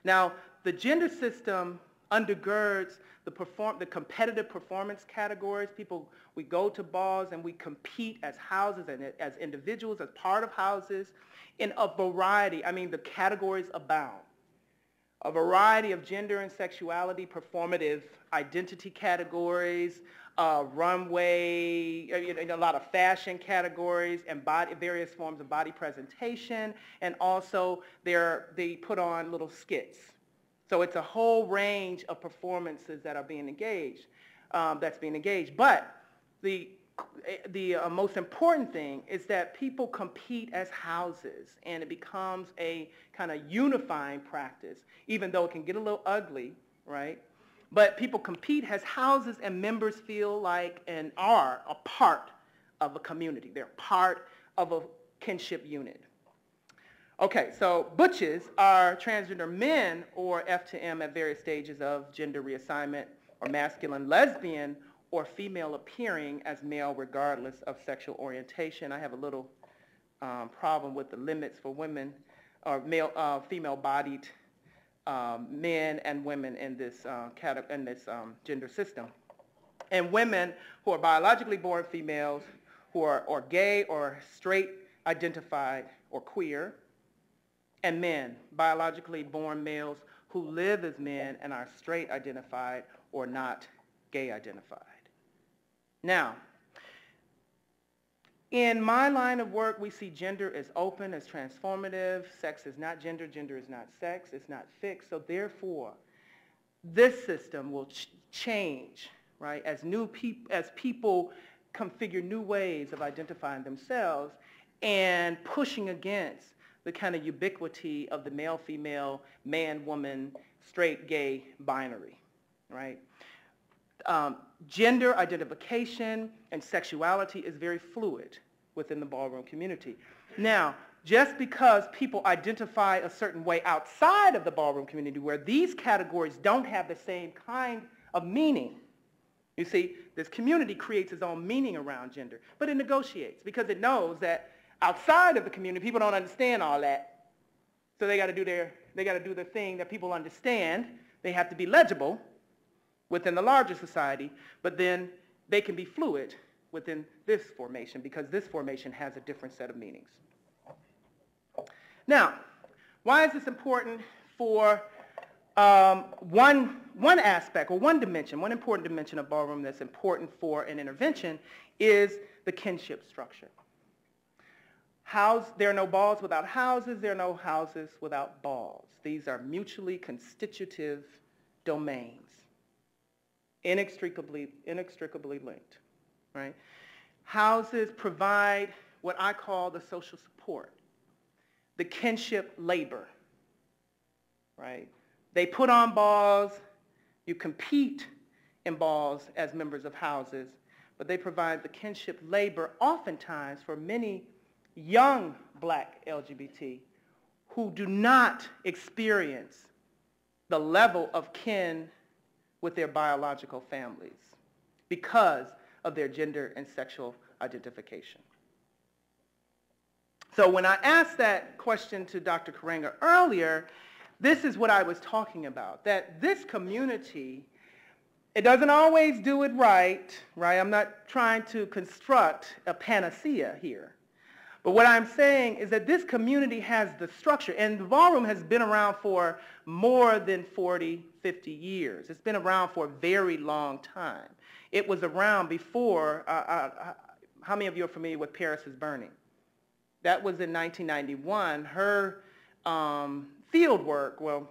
Now, the gender system undergirds the competitive performance categories. We go to balls and we compete as houses and as individuals, as part of houses, in a variety. I mean, the categories abound. A variety of gender and sexuality, performative identity categories, runway, a lot of fashion categories, and various forms of body presentation, and also they put on little skits. So it's a whole range of performances that are being engaged, But the most important thing is that people compete as houses, and it becomes a kind of unifying practice, even though it can get a little ugly, right? But people compete as houses, and members feel like and are a part of a community. They're part of a kinship unit. Okay, so butches are transgender men, or F to M, at various stages of gender reassignment, or masculine lesbian, or female appearing as male regardless of sexual orientation. I have a little problem with the limits for women, or female-bodied men and women in this gender system. And women who are biologically born females, who are or gay or straight identified or queer, and men, biologically born males who live as men and are straight identified or not gay identified. Now, in my line of work, we see gender as open, as transformative. Sex is not gender, gender is not sex, it's not fixed. So therefore, this system will change, right, as people configure new ways of identifying themselves and pushing against the kind of ubiquity of the male-female, man-woman, straight-gay binary, right? Gender identification and sexuality is very fluid within the ballroom community. Now, just because people identify a certain way outside of the ballroom community where these categories don't have the same kind of meaning, you see, this community creates its own meaning around gender, but it negotiates because it knows that outside of the community, people don't understand all that. So they got to do the thing that people understand. They have to be legible within the larger society, but then they can be fluid within this formation because this formation has a different set of meanings. Now, why is this important for one aspect or one dimension, one important dimension of ballroom that's important for an intervention is the kinship structure. There are no balls without houses. There are no houses without balls. These are mutually constitutive domains, inextricably linked, right? Houses provide what I call the social support, the kinship labor, right? They put on balls. You compete in balls as members of houses, but they provide the kinship labor oftentimes for many young black LGBT who do not experience the level of kin with their biological families because of their gender and sexual identification. So when I asked that question to Dr. Karenga earlier, this is what I was talking about, that this community, it doesn't always do it right? I'm not trying to construct a panacea here. But what I'm saying is that this community has the structure, and the ballroom has been around for more than 40, 50 years. It's been around for a very long time. It was around before, how many of you are familiar with Paris is Burning? That was in 1991. Her field work, well,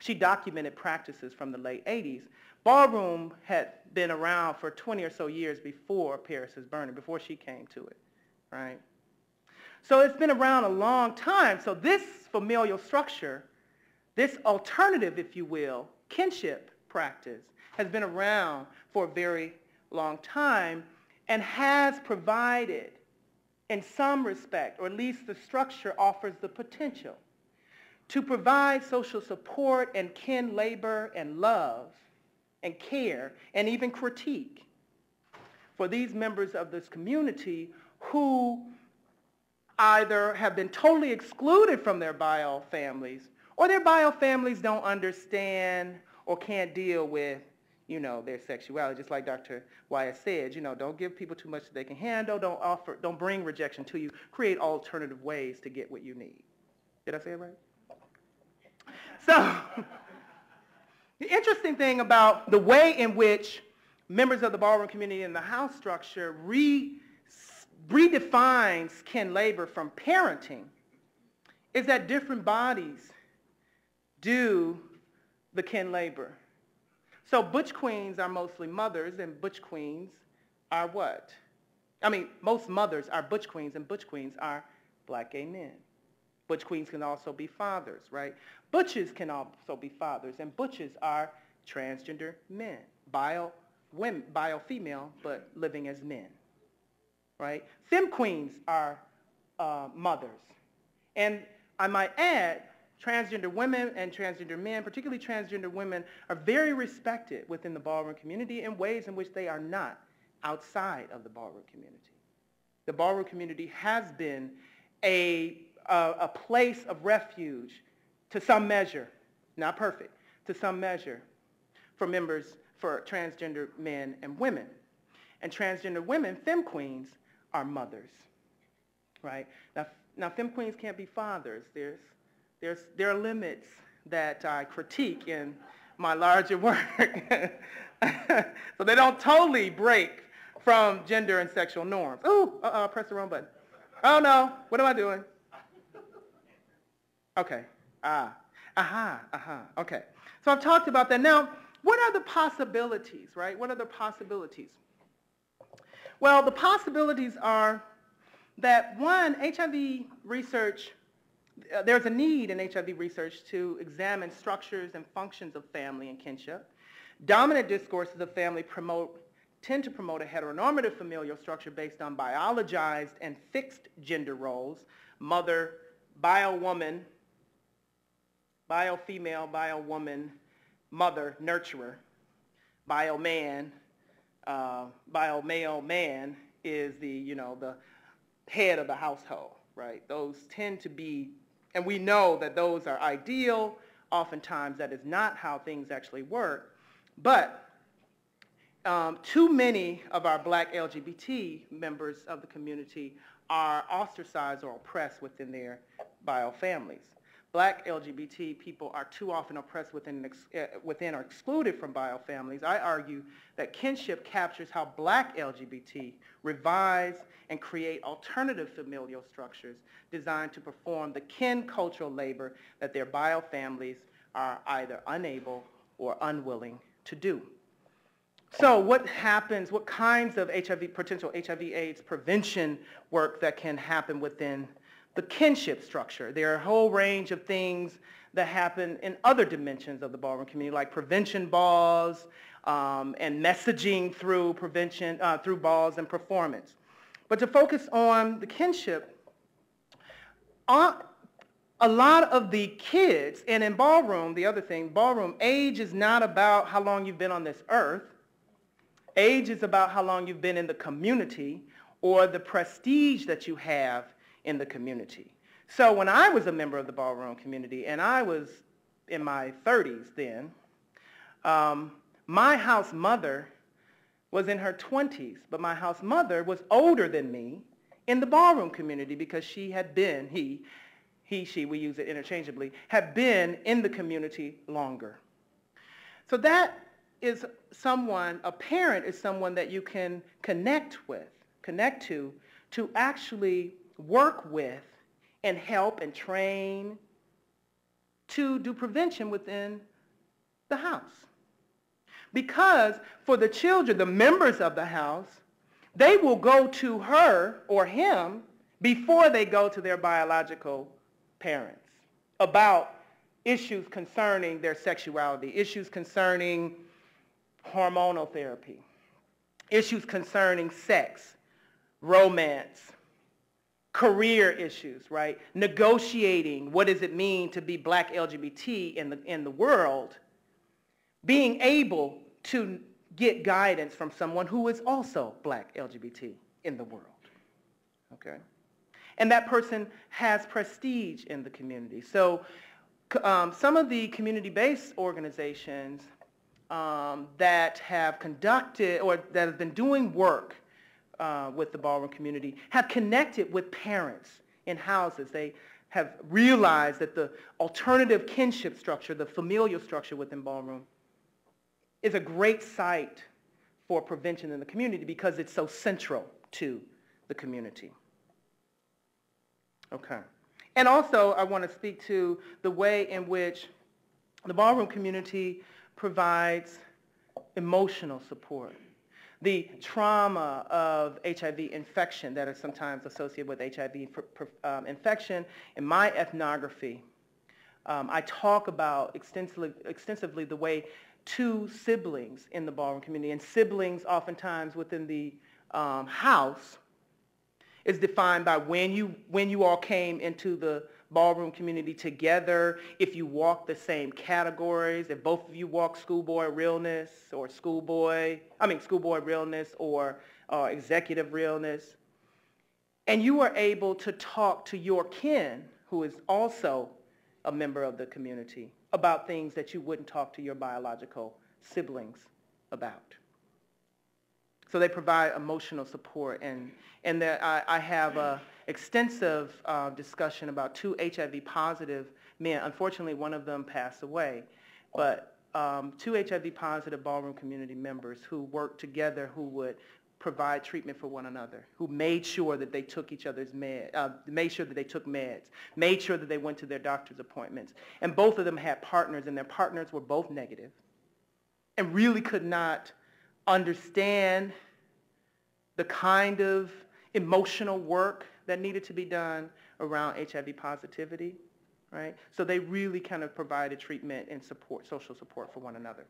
she documented practices from the late 80s. Ballroom had been around for 20 or so years before Paris is Burning, before she came to it, right? So it's been around a long time. So this familial structure, this alternative, if you will, kinship practice, has been around for a very long time and has provided, in some respect, or at least the structure offers the potential, to provide social support and kin labor and love and care, and even critique for these members of this community who either have been totally excluded from their bio families, or their bio families don't understand or can't deal with, their sexuality. Just like Dr. Wyatt said, don't give people too much that they can handle. Don't bring rejection to you. Create alternative ways to get what you need. Did I say it right? So, the interesting thing about the way in which members of the ballroom community and the house structure redefines kin labor from parenting is that different bodies do the kin labor. So butch queens are mostly mothers, and butch queens are what? Most mothers are butch queens, and butch queens are black gay men. Butch queens can also be fathers, right? Butches can also be fathers, and butches are transgender men, bio-female, but living as men, right? Femme queens are mothers. And I might add, transgender women and transgender men, particularly transgender women, are very respected within the ballroom community in ways in which they are not outside of the ballroom community. The ballroom community has been a place of refuge to some measure, not perfect, to some measure, for transgender men and women. And transgender women, femme queens, are mothers, right? Now femme queens can't be fathers. There are limits that I critique in my larger work. So they don't totally break from gender and sexual norms. Ooh, I pressed the wrong button. Oh no, what am I doing? Okay, okay. So I've talked about that. Now, what are the possibilities, right? What are the possibilities? Well, the possibilities are that, one, HIV research, there's a need in HIV research to examine structures and functions of family and kinship. Dominant discourses of family tend to promote a heteronormative familial structure based on biologized and fixed gender roles: mother, bio-woman, bio-female, bio-woman, mother, nurturer. Bio-man, bio-male man is the head of the household, right? Those tend to be, and we know that those are ideal. Oftentimes that is not how things actually work. But too many of our black LGBT members of the community are ostracized or oppressed within their bio families. Black LGBT people are too often oppressed within or excluded from bio families. I argue that kinship captures how black LGBT revise and create alternative familial structures designed to perform the kin cultural labor that their bio families are either unable or unwilling to do. So what happens, what kinds of potential HIV/AIDS prevention work that can happen within the kinship structure? There are a whole range of things that happen in other dimensions of the ballroom community, like prevention balls and messaging through prevention, through balls and performance. But to focus on the kinship, a lot of the kids, and in ballroom, the other thing, ballroom, age is not about how long you've been on this earth. Age is about how long you've been in the community or the prestige that you have in the community. So when I was a member of the ballroom community, and I was in my 30s then, my house mother was in her 20s, but my house mother was older than me in the ballroom community because she had been, she, we use it interchangeably, had been in the community longer. So that is someone, a parent is someone that you can connect to actually work with and help and train to do prevention within the house. Because for the children, the members of the house, they will go to her or him before they go to their biological parents about issues concerning their sexuality, issues concerning hormonal therapy, issues concerning sex, romance, career issues, right? Negotiating, what does it mean to be black LGBT in the world, being able to get guidance from someone who is also black LGBT in the world, okay? And that person has prestige in the community. So some of the community-based organizations that have conducted or that have been doing work with the ballroom community have connected with parents in houses. They have realized that the alternative kinship structure, the familial structure within ballroom, is a great site for prevention in the community because it's so central to the community. Okay. And also, I want to speak to the way in which the ballroom community provides emotional support. The trauma of HIV infection that is sometimes associated with HIV infection. In my ethnography, I talk about extensively the way two siblings in the ballroom community, and siblings oftentimes within the house, is defined by when you all came into the ballroom community together, if you walk the same categories, if both of you walk schoolboy realness or schoolboy realness or executive realness, and you are able to talk to your kin, who is also a member of the community, about things that you wouldn't talk to your biological siblings about. So they provide emotional support, and I have an extensive discussion about two HIV-positive men. Unfortunately, one of them passed away, but two HIV-positive ballroom community members who worked together, who would provide treatment for one another, who made sure that they took each other's made sure that they took meds, made sure that they went to their doctor's appointments. And both of them had partners, and their partners were both negative, and really could not understand the kind of emotional work that needed to be done around HIV positivity, right? So they really kind of provided treatment and support, social support for one another.